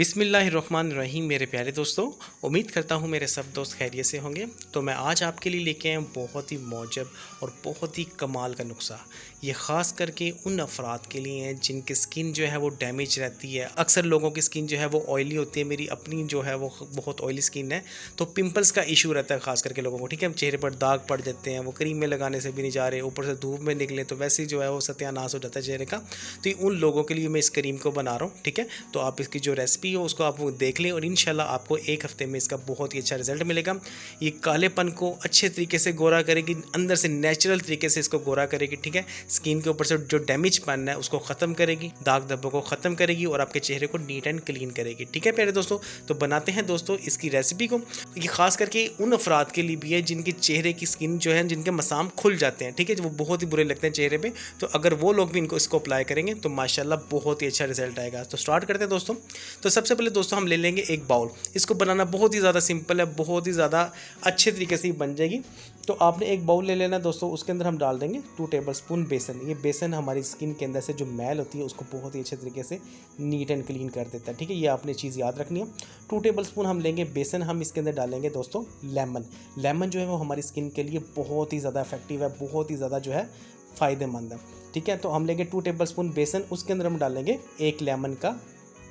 बिस्मिल्लाहिर्रहमानिर्रहीम। मेरे प्यारे दोस्तों, उम्मीद करता हूँ मेरे सब दोस्त खैरियत से होंगे। तो मैं आज आपके लिए लेके आया हूँ बहुत ही मौजब और बहुत ही कमाल का नुस्खा। ये ख़ास करके उन अफराद के लिए है जिनकी स्किन जो है वो डैमेज रहती है। अक्सर लोगों की स्किन जो है वो ऑयली होती है। मेरी अपनी जो है वो बहुत ऑयली स्किन है, तो पिंपल्स का इशू रहता है ख़ास करके लोगों को। ठीक है, चेहरे पर दाग पड़ जाते हैं, वो क्रीम में लगाने से भी नहीं जा रहे, ऊपर से धूप में निकले तो वैसे ही जो है वो सत्यानाश हो जाता है चेहरे का। तो उन लोगों के लिए मैं इस क्रीम को बना रहा हूँ। ठीक है, तो आप इसकी जो रेसिपी हो उसको आप देख लें और इंशाल्लाह आपको एक हफ्ते में इसका बहुत ही अच्छा रिजल्ट मिलेगा। ये कालेपन को अच्छे तरीके से गोरा करेगी, अंदर से नेचुरल तरीके से इसको गोरा करेगी। ठीक है, स्किन के ऊपर से जो डैमेज पन है उसको ख़त्म करेगी, दाग धब्बों को ख़त्म करेगी और आपके चेहरे को नीट एंड क्लीन करेगी। ठीक है प्यारे दोस्तों, तो बनाते हैं दोस्तों इसकी रेसिपी को। ये खास करके उन अफराद के लिए भी है जिनके चेहरे की स्किन जो है, जिनके मसाम खुल जाते हैं। ठीक है, वो बहुत ही बुरे लगते हैं चेहरे पे, तो अगर वो लोग भी इसको अप्लाई करेंगे तो माशाल्लाह बहुत ही अच्छा रिजल्ट आएगा। तो स्टार्ट करते हैं दोस्तों। तो सबसे पहले दोस्तों हम ले लेंगे एक बाउल। इसको बनाना बहुत ही ज़्यादा सिंपल है, बहुत ही ज़्यादा अच्छे तरीके से ही बन जाएगी। तो आपने एक बाउल ले लेना दोस्तों, उसके अंदर हम डाल देंगे 2 टेबलस्पून बेसन। ये बेसन हमारी स्किन के अंदर से जो मैल होती है उसको बहुत ही अच्छे तरीके से नीट एंड क्लीन कर देता है। ठीक है, ये आपने चीज़ याद रखनी है। 2 टेबलस्पून हम लेंगे बेसन। हम इसके अंदर डालेंगे दोस्तों लेमन। लेमन जो है वो हमारी स्किन के लिए बहुत ही ज़्यादा इफेक्टिव है, बहुत ही ज़्यादा जो है फ़ायदेमंद है। ठीक है, तो हम लेंगे 2 टेबलस्पून बेसन, उसके अंदर हम डालेंगे 1 लेमन का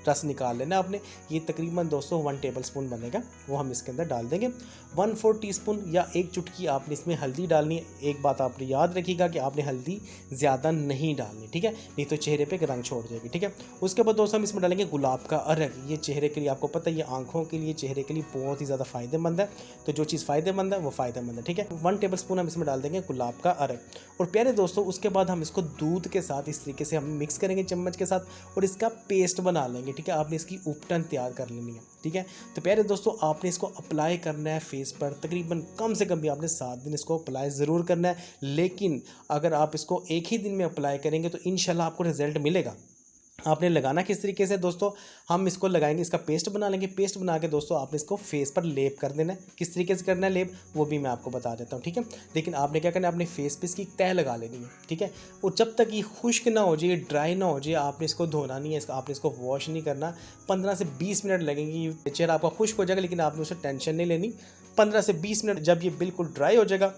रस निकाल लेना आपने। ये तकरीबन दोस्तों 1 टेबलस्पून बनेगा, वो हम इसके अंदर डाल देंगे। 1/4 टीस्पून या 1 चुटकी आपने इसमें हल्दी डालनी है। एक बात आपने याद रखिएगा कि आपने हल्दी ज़्यादा नहीं डालनी। ठीक है, नहीं तो चेहरे पे रंग छोड़ जाएगी। ठीक है, उसके बाद दोस्तों हम इसमें डालेंगे गुलाब का अरग। ये चेहरे के लिए, आपको पता है, ये आंखों के लिए, चेहरे के लिए बहुत ही ज़्यादा फ़ायदेमंद है। तो जो चीज़ फ़ायदेमंद है वो फ़ायदेमंद है। ठीक है, 1 टेबलस्पून हम इसमें डाल देंगे गुलाब का अरग। और प्यारे दोस्तों, उसके बाद हम इसको दूध के साथ इस तरीके से हम मिक्स करेंगे चम्मच के साथ और इसका पेस्ट बना लेंगे। ठीक है, आपने इसकी उपटन तैयार कर लेनी है। ठीक है, तो प्यारे दोस्तों आपने इसको अप्लाई करना है फेस पर। तकरीबन कम से कम भी आपने 7 दिन इसको अप्लाई ज़रूर करना है, लेकिन अगर आप इसको एक ही दिन में अप्लाई करेंगे तो इंशाल्लाह आपको रिजल्ट मिलेगा। आपने लगाना किस तरीके से दोस्तों, हम इसको लगाएंगे, इसका पेस्ट बना लेंगे। पेस्ट बना के दोस्तों आपने इसको फेस पर लेप कर देना है। किस तरीके से करना है लेप वो भी मैं आपको बता देता हूँ। ठीक है, लेकिन आपने क्या करना है, अपने फेस पे इसकी तह लगा लेनी है। ठीक है, और जब तक ये खुश्क ना हो जाए, ड्राई ना हो जाए, आपने इसको धोना नहीं है, आपने इसको वॉश नहीं करना। 15 से 20 मिनट लगेंगे, चेहरा आपका खुश्क हो जाएगा, लेकिन आपने उससे टेंशन नहीं लेनी। 15 से 20 मिनट जब ये बिल्कुल ड्राई हो जाएगा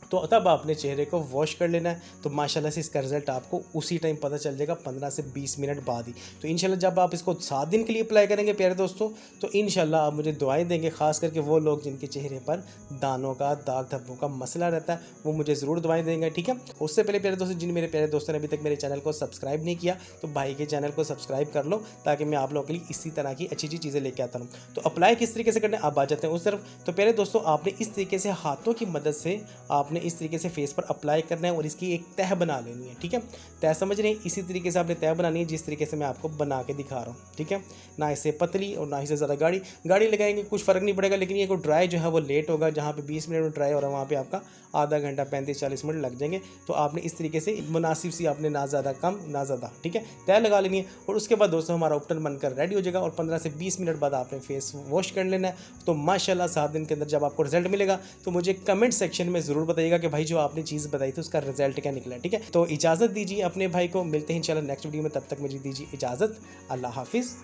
तो तब आपने चेहरे को वॉश कर लेना है। तो माशाल्लाह से इसका रिजल्ट आपको उसी टाइम पता चल जाएगा, 15 से 20 मिनट बाद ही। तो इंशाल्लाह जब आप इसको 7 दिन के लिए अप्लाई करेंगे प्यारे दोस्तों, तो इंशाल्लाह आप मुझे दुआएं देंगे। खास करके वो लोग जिनके चेहरे पर दानों का, दाग धब्बों का मसला रहता है, वो मुझे ज़रूर दुआएं देंगे। ठीक है, उससे पहले प्यारे दोस्तों, जिन मेरे प्यारे दोस्तों ने अभी तक मेरे चैनल को सब्सक्राइब नहीं किया, तो भाई के चैनल को सब्सक्राइब कर लो, ताकि मैं आप लोगों के लिए इसी तरह की अच्छी अच्छी चीज़ें लेके आता हूँ। तो अप्लाई किस तरीके से करना है आप आ जाते हैं उस तरफ। तो प्यारे दोस्तों आपने इस तरीके से हाथों की मदद से आपने इस तरीके से फेस पर अप्लाई करना है और इसकी एक तह बना लेनी है। ठीक है, तह समझ रहे हैं, इसी तरीके से आपने तह बनानी है जिस तरीके से मैं आपको बना के दिखा रहा हूँ। ठीक है, ना इससे पतली और ना इससे ज़्यादा गाढ़ी लगाएंगे, कुछ फ़र्क नहीं पड़ेगा। लेकिन ये को ड्राई जो है वो लेट होगा। जहाँ पे 20 मिनट में ड्राई हो रहा है वहाँ पे आपका आधा घंटा 35-40 मिनट लग जाएंगे। तो आपने इस तरीके से मुनासिब सी, आपने ना ज़्यादा कम ना ज़्यादा, ठीक है, तह लगा लेनी है। और उसके बाद दोस्तों हमारा उपटन बनकर रेडी हो जाएगा और 15 से 20 मिनट बाद आपने फेस वॉश कर लेना है। तो माशाल्लाह 7 दिन के अंदर जब आपको रिजल्ट मिलेगा तो मुझे कमेंट सेक्शन में ज़रूर बताइएगा कि भाई जो आपने चीज़ बताई थी उसका रिजल्ट क्या निकला। ठीक है, तो इजाज़त दीजिए अपने भाई को, मिलते हैं इंशाल्लाह नेक्स्ट वीडियो में। तब तक मुझे दीजिए इजाज़त। अल्लाह हाफिज़।